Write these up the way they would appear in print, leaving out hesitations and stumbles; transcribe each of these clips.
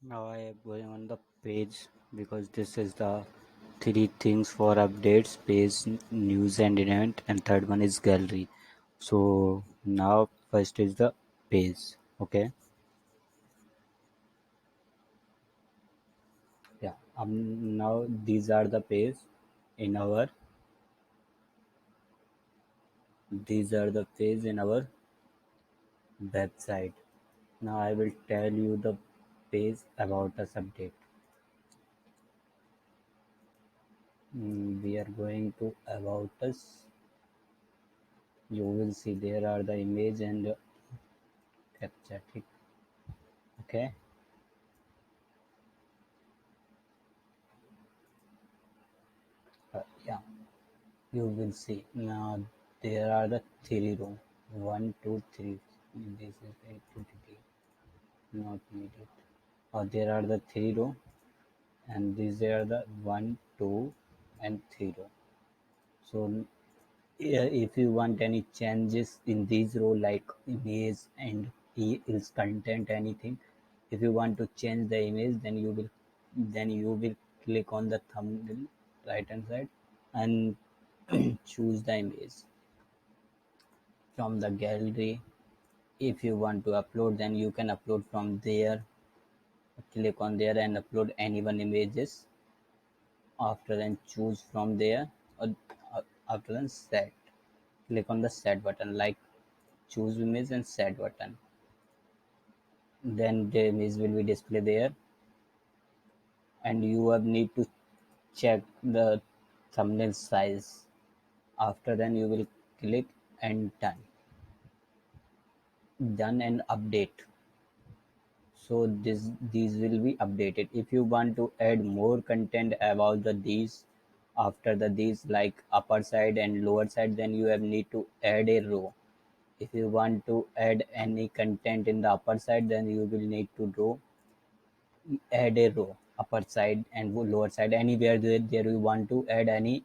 Now I am going on the page because this is the three things for updates: page, news and event, and third one is gallery. So now first is the page. Okay. Yeah. Now these are the page in our these are the page in our website. Now I will tell you the page about us update. We are going to about us. You will see there are the image and capture. Okay. Yeah, you will see now there are the three row. One, two, three. This is activity, not needed. There are the three row, and these are the one, two, and three row. So yeah, if you want any changes in these row like image and is content anything, if you want to change the image, then you will click on the thumbnail right hand side and choose the image from the gallery. If you want to upload, then you can upload from there. Click on there and upload any one images. After then choose from there, or after then set. Click on the set button, like choose image and set button. Then the image will be displayed there, and you have need to check the thumbnail size. After then you will click and done and update. So these will be updated. If you want to add more content about the these after the these like upper side and lower side, then you have need to add a row. If you want to add any content in the upper side, then you will need to add a row upper side and lower side, anywhere there you want to add any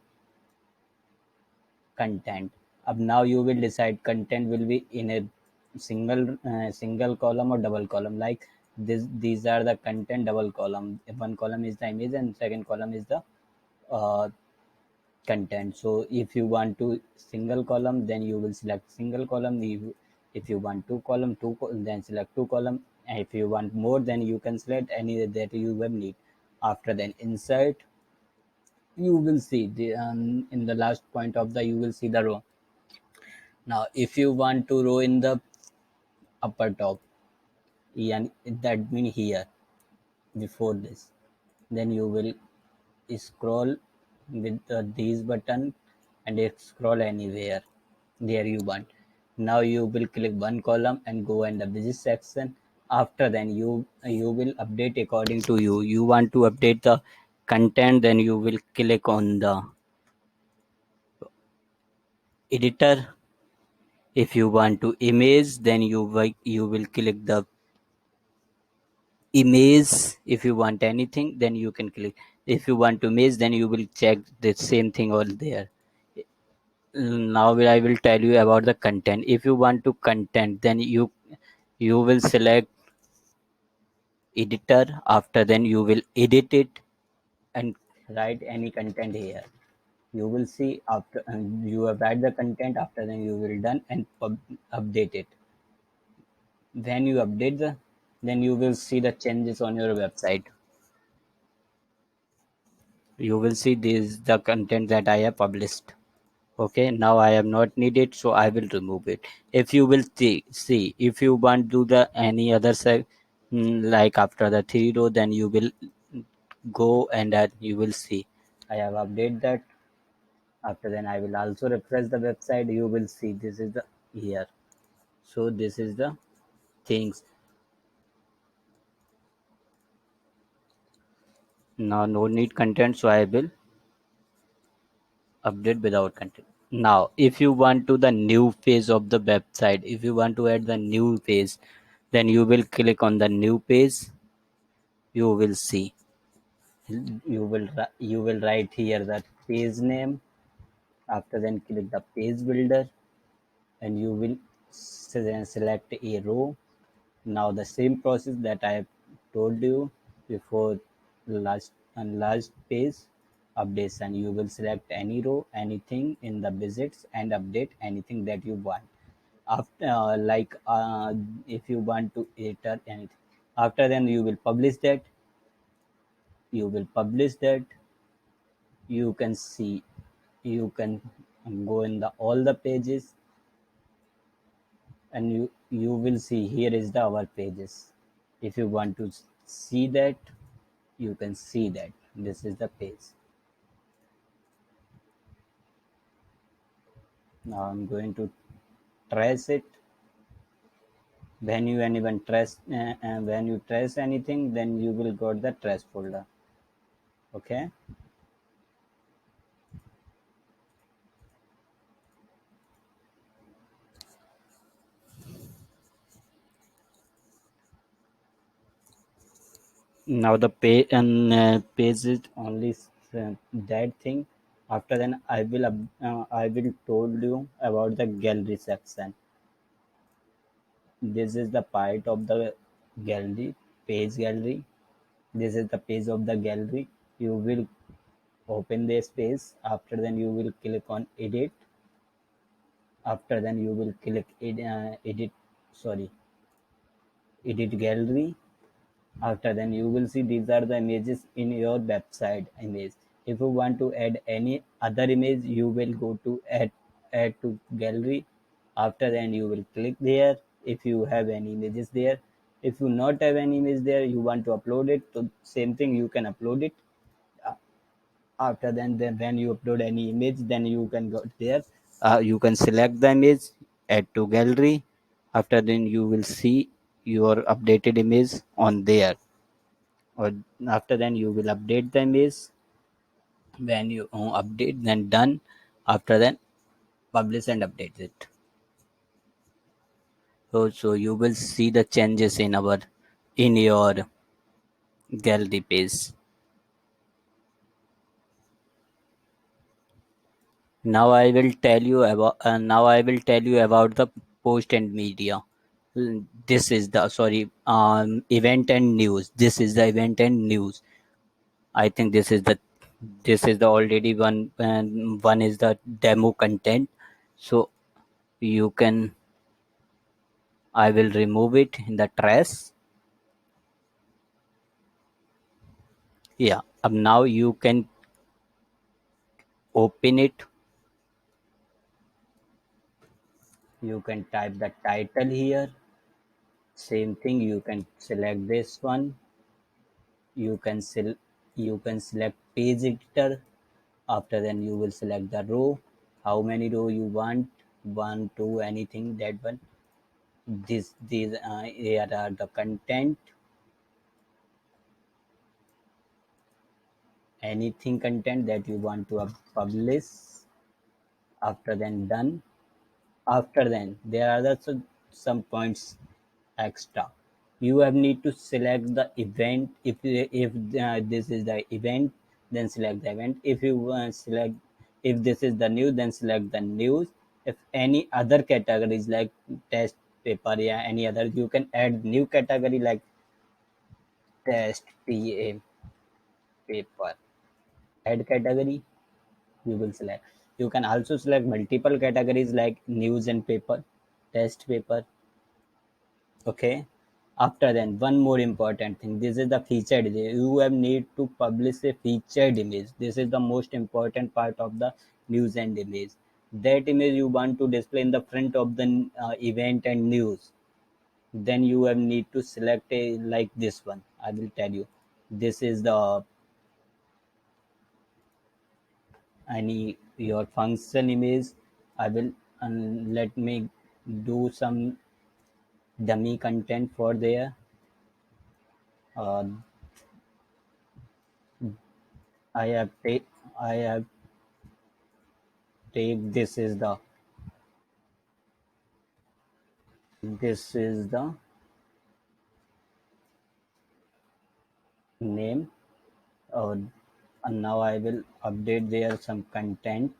content. Up now you will decide content will be in a single column or double column. Like these are the content double column. One column is the image and second column is the uh, content. So if you want to single column, then you will select single column. If you want two column, then select two column. And if you want more, then you can select any that you will need. After then insert, you will see the in the last point of the you will see the row. Now if you want to row in the upper top, and that mean here before this, then you will scroll with these button and scroll anywhere there you want. Now you will click one column and go in the busy section. After then you will update according to you want to update the content, then you will click on the editor. If you want to image, then you will click the image. If you want anything, then you can click. If you want to image, then you will check the same thing all there. Now I will tell you about the content. If you want to content, then you will select editor. After then you will edit it and write any content here. You will see after you have write the content. After then you will done and update it. When you update then you will see the changes on your website. You will see this the content that I have published. Okay, now I am not needed, so I will remove it. If you will see if you want to do the any other like after the three row, then you will go and you will see I have updated that. After then I will also refresh the website. You will see this is the here. So this is the things. Now no need content, so I will update without content. Now if you want to the new page of the website, if you want to add the new page, then you will click on the new page. You will see you will write here the page name. After then click the page builder, and you will select a row. Now the same process that I have told you. before last page updates, and you will select any row, anything in the visits, and update anything that you want. After if you want to enter anything, after then you will publish that. You can see, you can go in the all the pages, and you will see here is the our pages. If you want to see that, you can see that this is the page. Now I'm going to trace it. When you trace anything, then you will got the trace folder. Okay. Now the page is only that thing. After then I will told you about the gallery section. This is the part of the gallery, page gallery. This is the page of the gallery. You will open this page. After then you will click on edit. After then you will click edit gallery. After then you will see these are the images in your website image. If you want to add any other image, you will go to add to gallery. After then you will click there if you have any images there. If you not have any image there, you want to upload it, so same thing, you can upload it. After then when you upload any image, then you can go there. You can select the image, add to gallery. After then you will see your updated image on there. Or after then you will update the image. When you update, then done. After then publish and update it. So you will see the changes in your gallery page. Now I will tell you about the post and media. This is the sorry event and news. This is the event and news. I think this is the already one, and one is the demo content. So you can I will remove it in the trash. Yeah. Now you can open it. You can type the title here. Same thing. You can select this one. You can select page editor. After then you will select the row. How many row you want? One, two, anything that one. These here are the content. Anything content that you want to publish. After then done. After then there are some points extra. You have need to select the event. If this is the event, then select the event. If you select, if this is the news, then select the news. If any other categories like test paper, yeah, any other, you can add new category like test pa paper. Add category, you will select. You can also select multiple categories like news and paper, test paper. Okay. After then, one more important thing. This is the featured image. You have need to publish a featured image. This is the most important part of the news and image. That image you want to display in the front of the event and news. Then you have need to select a like this one. I will tell you. This is the any your function image. I will let me do some dummy content for there. Uh, I have take I have take this is the name. uh, and now I will update there some content.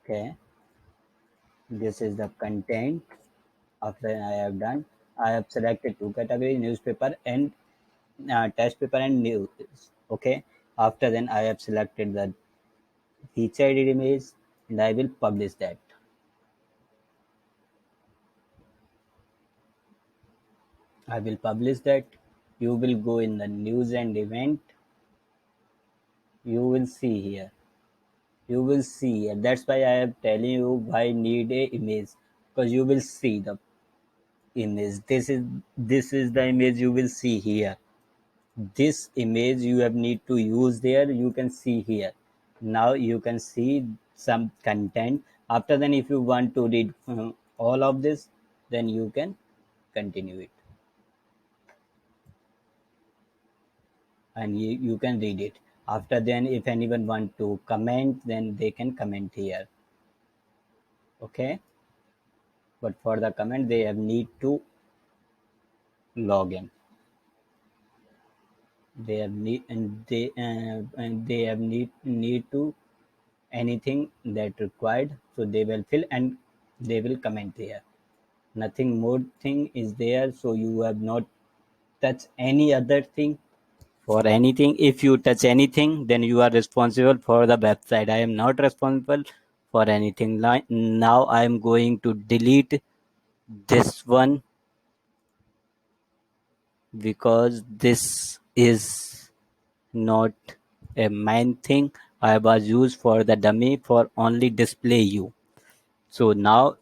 Okay, this is the content. After I have done, I have selected two categories, newspaper and test paper and news. Okay, after then I have selected the featured image and I will publish that. I will publish that. You will go in the news and event. You will see here. You will see here. That's why I am telling you why need a image, because you will see the image. This is the image you will see here. This image you have need to use there. You can see here. Now you can see some content. After then, if you want to read all of this, then you can continue it and you can read it. After then, if anyone want to comment, then they can comment here. Okay, but for the comment, they have need to log in. They have need to anything that required, so they will fill and they will comment there. Nothing more thing is there, so you have not touch any other thing. For anything, if you touch anything, then you are responsible for the website. I am not responsible for anything. Now I am going to delete this one because this is not a main thing. I was used for the dummy for only display you. So now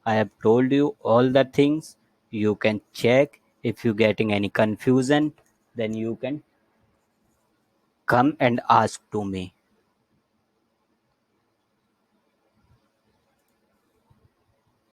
I have told you all the things. You can check. If you getting any confusion, then you can come and ask to me.